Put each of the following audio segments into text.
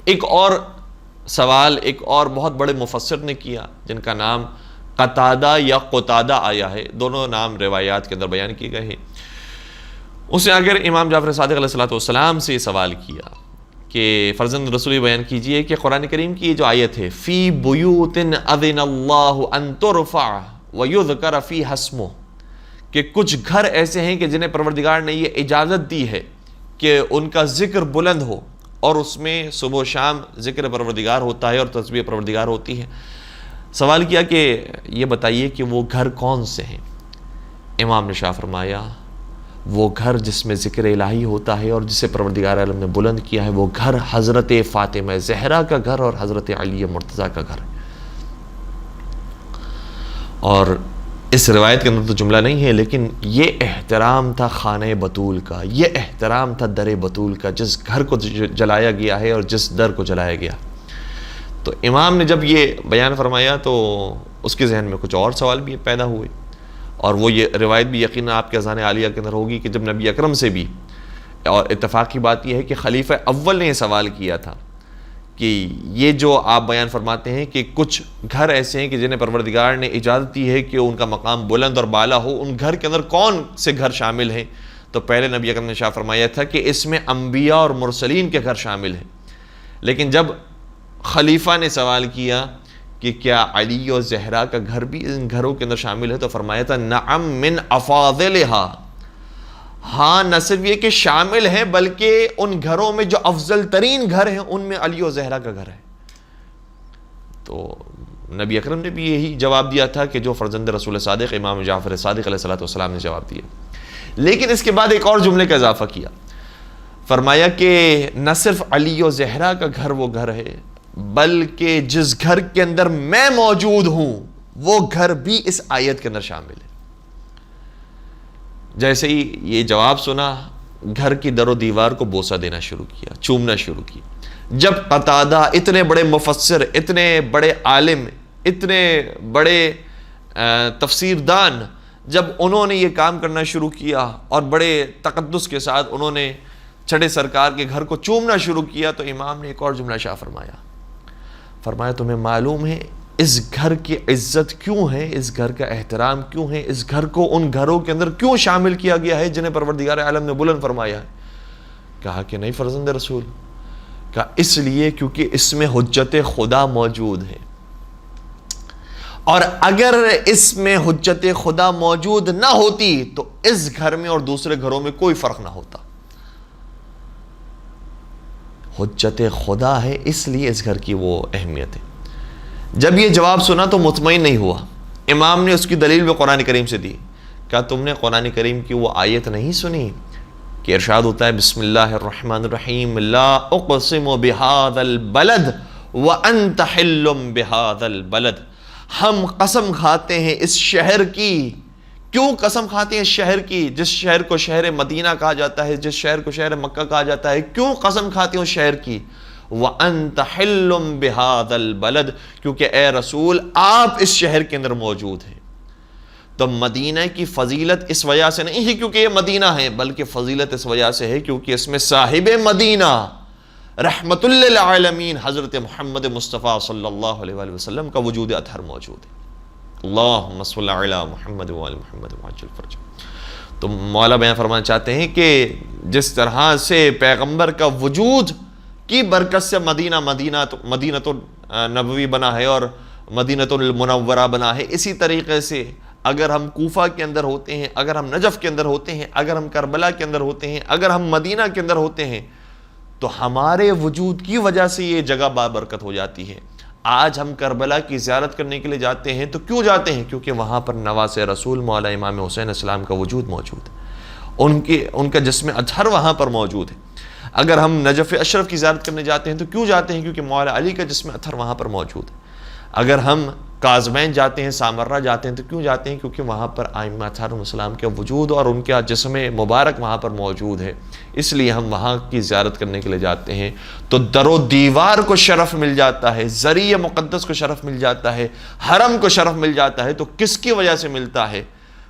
ایک اور سوال ایک اور بہت بڑے مفسر نے کیا جن کا نام قتادہ یا قتادہ آیا ہے، دونوں نام روایات کے اندر بیان کیے گئے ہیں۔ اسے اگر امام جعفر صادق علیہ السلام سے یہ سوال کیا کہ فرزند رسول بیان کیجئے کہ قرآن کریم کی یہ جو آیت ہے فی بیوت اذن اللہ ان ترفع ویذکر فیہا اسمہ، کہ کچھ گھر ایسے ہیں کہ جنہیں پروردگار نے یہ اجازت دی ہے کہ ان کا ذکر بلند ہو اور اس میں صبح و شام ذکر پروردگار ہوتا ہے اور تسبیح پروردگار ہوتی ہے۔ سوال کیا کہ یہ بتائیے کہ وہ گھر کون سے ہیں؟ امام نے شاہ فرمایا وہ گھر جس میں ذکر الہی ہوتا ہے اور جسے پروردگار عالم نے بلند کیا ہے وہ گھر حضرت فاطمہ زہرا کا گھر اور حضرت علی مرتضیٰ کا گھر ہے۔ اور اس روایت کے اندر تو جملہ نہیں ہے، لیکن یہ احترام تھا خانہ بطول کا، یہ احترام تھا در بطول کا، جس گھر کو جلایا گیا ہے اور جس در کو جلایا گیا۔ تو امام نے جب یہ بیان فرمایا تو اس کے ذہن میں کچھ اور سوال بھی پیدا ہوئے، اور وہ یہ روایت بھی یقیناً آپ کے اذان عالیہ کے اندر ہوگی کہ جب نبی اکرم سے بھی، اور اتفاق کی بات یہ ہے کہ خلیفہ اول نے یہ سوال کیا تھا کہ یہ جو آپ بیان فرماتے ہیں کہ کچھ گھر ایسے ہیں کہ جنہیں پروردگار نے اجازت دی ہے کہ ان کا مقام بلند اور بالا ہو، ان گھر کے اندر کون سے گھر شامل ہیں؟ تو پہلے نبی اکرم نے شاہ فرمایا تھا کہ اس میں انبیاء اور مرسلین کے گھر شامل ہیں۔ لیکن جب خلیفہ نے سوال کیا کہ کیا علی اور زہرا کا گھر بھی ان گھروں کے اندر شامل ہے، تو فرمایا تھا نعم من افاضلہا، ہاں نہ صرف یہ کہ شامل ہیں بلکہ ان گھروں میں جو افضل ترین گھر ہیں ان میں علی و زہرا کا گھر ہے۔ تو نبی اکرم نے بھی یہی جواب دیا تھا کہ جو فرزند رسول صادق امام جعفر صادق علیہ السلام نے جواب دیا، لیکن اس کے بعد ایک اور جملے کا اضافہ کیا، فرمایا کہ نہ صرف علی و زہرا کا گھر وہ گھر ہے بلکہ جس گھر کے اندر میں موجود ہوں وہ گھر بھی اس آیت کے اندر شامل ہے۔ جیسے ہی یہ جواب سنا گھر کی در و دیوار کو بوسہ دینا شروع کیا، چومنا شروع کیا۔ جب قتادہ اتنے بڑے مفسر، اتنے بڑے عالم، اتنے بڑے تفسیر دان، جب انہوں نے یہ کام کرنا شروع کیا اور بڑے تقدس کے ساتھ انہوں نے چھٹے سرکار کے گھر کو چومنا شروع کیا، تو امام نے ایک اور جملہ شاہ فرمایا تمہیں معلوم ہے اس گھر کی عزت کیوں ہے، اس گھر کا احترام کیوں ہے، اس گھر کو ان گھروں کے اندر کیوں شامل کیا گیا ہے جنہیں پروردگار عالم نے بلند فرمایا ہے؟ کہا کہ نہیں فرزند رسول، کہا اس لیے کیونکہ اس میں حجت خدا موجود ہے، اور اگر اس میں حجت خدا موجود نہ ہوتی تو اس گھر میں اور دوسرے گھروں میں کوئی فرق نہ ہوتا۔ حجت خدا ہے اس لیے اس گھر کی وہ اہمیت ہے۔ جب یہ جواب سنا تو مطمئن نہیں ہوا، امام نے اس کی دلیل بھی قرآن کریم سے دی۔ کہا تم نے قرآن کریم کی وہ آیت نہیں سنی کہ ارشاد ہوتا ہے بسم اللہ الرحمن الرحیم لا اقسم بہذا البلد وانت حل بہذا البلد، ہم قسم کھاتے ہیں اس شہر کی۔ کیوں قسم کھاتے ہیں اس شہر کی؟ جس شہر کو شہر مدینہ کہا جاتا ہے، جس شہر کو شہر مکہ کہا جاتا ہے، کیوں قسم کھاتے ہیں اس شہر کی؟ وَأَنْتَ حِلٌّ بِهَذَا الْبَلَدِ، کیونکہ اے رسول آپ اس شہر کے اندر موجود ہیں۔ تو مدینہ کی فضیلت اس وجہ سے نہیں ہے کیونکہ یہ مدینہ ہے، بلکہ فضیلت اس وجہ سے ہے کیونکہ اس میں صاحب مدینہ رحمت للعالمین حضرت محمد مصطفیٰ صلی اللہ علیہ وآلہ وسلم کا وجود اطہر موجود ہے۔ اللہم صلی علی محمد وآل محمد وعجل فرجہ۔ تو مولا بیان فرمانا چاہتے ہیں کہ جس طرح سے پیغمبر کا وجود کی برکت سے مدینہ نبوی بنا ہے اور مدینہ المنورہ بنا ہے، اسی طریقے سے اگر ہم کوفہ کے اندر ہوتے ہیں، اگر ہم نجف کے اندر ہوتے ہیں، اگر ہم کربلا کے اندر ہوتے ہیں، اگر ہم مدینہ کے اندر ہوتے ہیں، تو ہمارے وجود کی وجہ سے یہ جگہ بابرکت ہو جاتی ہے۔ آج ہم کربلا کی زیارت کرنے کے لیے جاتے ہیں تو کیوں جاتے ہیں؟ کیونکہ وہاں پر نواز رسول مولا امام حسین علیہ السلام کا وجود موجود ہے، ان کا جسم اطہر وہاں پر موجود ہے۔ اگر ہم نجف اشرف کی زیارت کرنے جاتے ہیں تو کیوں جاتے ہیں؟ کیونکہ مولا علی کا جسم اطہر وہاں پر موجود ہے۔ اگر ہم کاظمین جاتے ہیں، سامرہ جاتے ہیں تو کیوں جاتے ہیں؟ کیونکہ وہاں پر ائمہ اطہار علیہم السلام کا وجود اور ان کا جسم مبارک وہاں پر موجود ہے، اس لیے ہم وہاں کی زیارت کرنے کے لیے جاتے ہیں۔ تو در و دیوار کو شرف مل جاتا ہے، ذریعہ مقدس کو شرف مل جاتا ہے، حرم کو شرف مل جاتا ہے، تو کس کی وجہ سے ملتا ہے؟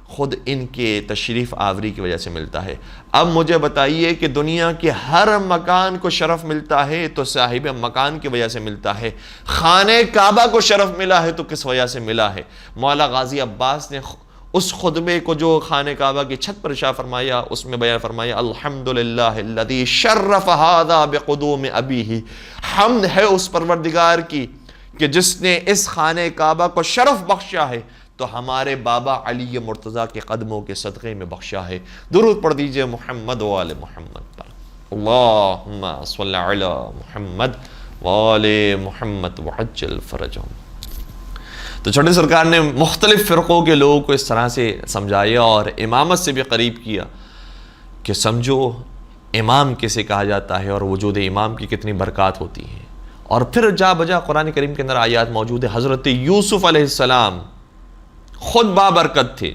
خود ان کے تشریف آوری کی وجہ سے ملتا ہے۔ اب مجھے بتائیے کہ دنیا کے ہر مکان کو شرف ملتا ہے تو صاحب مکان کی وجہ سے ملتا ہے، خانہ کعبہ کو شرف ملا ہے تو کس وجہ سے ملا ہے؟ مولا غازی عباس نے اس خطبے کو جو خانہ کعبہ کی چھت پر ارشاد فرمایا، اس میں بیان فرمایا الحمدللہ الذی شرف ھذا بقدوم ابیہ، حمد ہے اس پروردگار کی کہ جس نے اس خانہ کعبہ کو شرف بخشا ہے تو ہمارے بابا علی مرتضیٰ کے قدموں کے صدقے میں بخشا ہے۔ درود پڑھ دیجئے محمد و آل محمد پر، اللہم صلی علی محمد و آل محمد وعجل فرجہم۔ تو چھوٹے سرکار نے مختلف فرقوں کے لوگوں کو اس طرح سے سمجھایا اور امامت سے بھی قریب کیا کہ سمجھو امام کسے کہا جاتا ہے اور وجود امام کی کتنی برکات ہوتی ہیں۔ اور پھر جا بجا قرآن کریم کے اندر آیات موجود ہے۔ حضرت یوسف علیہ السلام خود بابرکت تھے،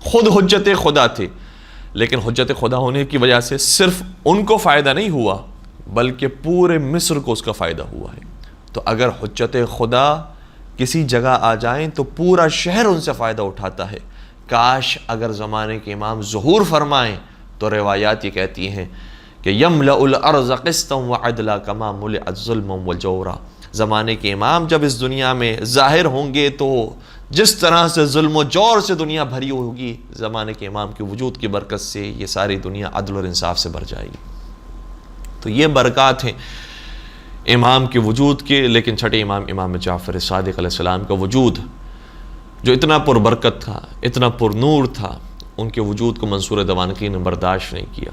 خود حجت خدا تھے، لیکن حجت خدا ہونے کی وجہ سے صرف ان کو فائدہ نہیں ہوا بلکہ پورے مصر کو اس کا فائدہ ہوا ہے۔ تو اگر حجت خدا کسی جگہ آ جائیں تو پورا شہر ان سے فائدہ اٹھاتا ہے۔ کاش اگر زمانے کے امام ظہور فرمائیں تو روایات یہ کہتی ہیں کہ یملأ الارض قسطا وعدلا کما ملئت ظلما وجورا، زمانے کے امام جب اس دنیا میں ظاہر ہوں گے تو جس طرح سے ظلم و جور سے دنیا بھری ہوگی، زمانے کے امام کے وجود کی برکت سے یہ ساری دنیا عدل اور انصاف سے بھر جائے گی۔ تو یہ برکات ہیں امام کے وجود کے۔ لیکن چھٹے امام امام جعفر صادق علیہ السلام کا وجود جو اتنا پر برکت تھا، اتنا پر نور تھا، ان کے وجود کو منصور دوانقی نے برداشت نہیں کیا۔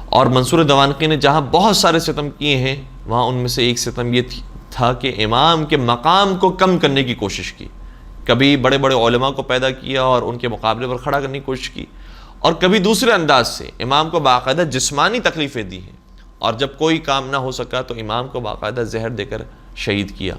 اور منصور دوانقی نے جہاں بہت سارے ستم کیے ہیں وہاں ان میں سے ایک ستم یہ تھا کہ امام کے مقام کو کم کرنے کی کوشش کی۔ کبھی بڑے بڑے علماء کو پیدا کیا اور ان کے مقابلے پر کھڑا کرنے کی کوشش کی، اور کبھی دوسرے انداز سے امام کو باقاعدہ جسمانی تکلیفیں دی ہیں، اور جب کوئی کام نہ ہو سکا تو امام کو باقاعدہ زہر دے کر شہید کیا۔